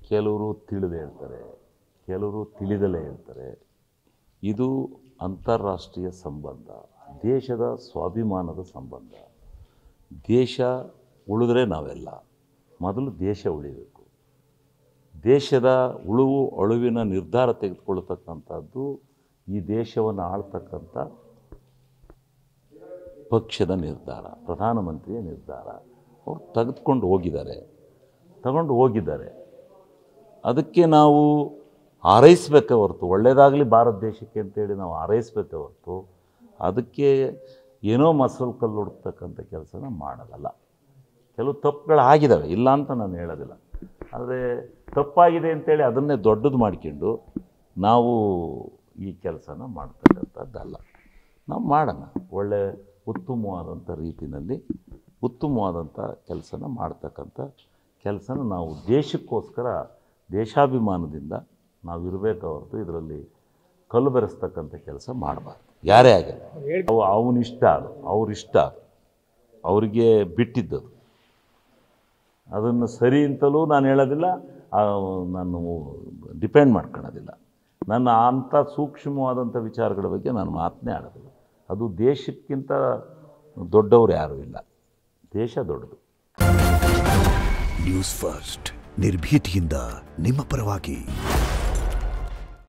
ಕೆಲವರು ತಿಳಿದೇ ಹೇಳ್ತಾರೆ, ಕೆಲವರು ತಿಳಿದಲೇ ಹೇಳ್ತಾರೆ. ಇದು ಅಂತಾರಾಷ್ಟ್ರೀಯ ಸಂಬಂಧ, ದೇಶದ ಸ್ವಾಭಿಮಾನದ ಸಂಬಂಧ. ದೇಶ ಉಳಿದ್ರೆ ನಾವೆಲ್ಲ, ಮೊದಲು ದೇಶ ಉಳಿಬೇಕು. ದೇಶದ ಉಳುವು ಅಳುವಿನ ನಿರ್ಧಾರ ತೆಗೆದುಕೊಳ್ಳತಕ್ಕಂಥದ್ದು ಈ ದೇಶವನ್ನು ಆಳ್ತಕ್ಕಂಥ ಪಕ್ಷದ ನಿರ್ಧಾರ, ಪ್ರಧಾನಮಂತ್ರಿಯ ನಿರ್ಧಾರ. ಅವರು ತಗೊಂಡು ಹೋಗಿದ್ದಾರೆ. ಅದಕ್ಕೆ ನಾವು ಹಾರೈಸಬೇಕೇ ಹೊರತು, ಒಳ್ಳೆಯದಾಗಲಿ ಭಾರತ ದೇಶಕ್ಕೆ ಅಂತೇಳಿ ನಾವು ಹಾರೈಸಬೇಕೇ ಹೊರತು ಅದಕ್ಕೆ ಏನೋ ಮಸಲು ಕಲ್ಲು ಹುಡುಕ್ತಕ್ಕಂಥ ಕೆಲಸನ ಮಾಡೋದಲ್ಲ. ಕೆಲವು ತಪ್ಪುಗಳಾಗಿದ್ದಾವೆ, ಇಲ್ಲ ಅಂತ ನಾನು ಹೇಳೋದಿಲ್ಲ. ಆದರೆ ತಪ್ಪಾಗಿದೆ ಅಂತೇಳಿ ಅದನ್ನೇ ದೊಡ್ಡದು ಮಾಡ್ಕೊಂಡು ನಾವು ಈ ಕೆಲಸನ ಮಾಡ್ತಕ್ಕಂಥದ್ದಲ್ಲ. ನಾವು ಮಾಡೋಣ, ಒಳ್ಳೆಯ ಉತ್ತಮವಾದಂಥ ರೀತಿಯಲ್ಲಿ ಉತ್ತಮವಾದಂಥ ಕೆಲಸನ ಮಾಡ್ತಕ್ಕಂಥ ಕೆಲಸನ ನಾವು ದೇಶಕ್ಕೋಸ್ಕರ ದೇಶಾಭಿಮಾನದಿಂದ ನಾವು ಇರಬೇಕು ಹೊರತು ಇದರಲ್ಲಿ ಕಲ್ಲು ಬೆರೆಸ್ತಕ್ಕಂಥ ಕೆಲಸ ಮಾಡಬಾರ್ದು. ಯಾರೇ ಆಗಲ್ಲ, ಅವನಿಷ್ಟ ಅದು, ಅವರಿಷ್ಟ ಅದು, ಅವರಿಗೆ ಬಿಟ್ಟಿದ್ದದು. ಅದನ್ನು ಸರಿ ಅಂತಲೂ ನಾನು ಹೇಳೋದಿಲ್ಲ, ನಾನು ಡಿಪೆಂಡ್ ಮಾಡ್ಕೊಳ್ಳೋದಿಲ್ಲ. ನನ್ನ ಅಂಥ ಸೂಕ್ಷ್ಮವಾದಂಥ ವಿಚಾರಗಳ ಬಗ್ಗೆ ನಾನು ಮಾತನ್ನೇ ಆಡೋದಿಲ್ಲ. ಅದು ದೇಶಕ್ಕಿಂತ ದೊಡ್ಡವರು ಯಾರೂ ಇಲ್ಲ, ದೇಶ ದೊಡ್ಡದು. ನ್ಯೂಸ್ ಫಸ್ಟ್, ನಿರ್ಭೀತಿಯಿಂದ ನಿಮ್ಮ ಪರವಾಗಿ.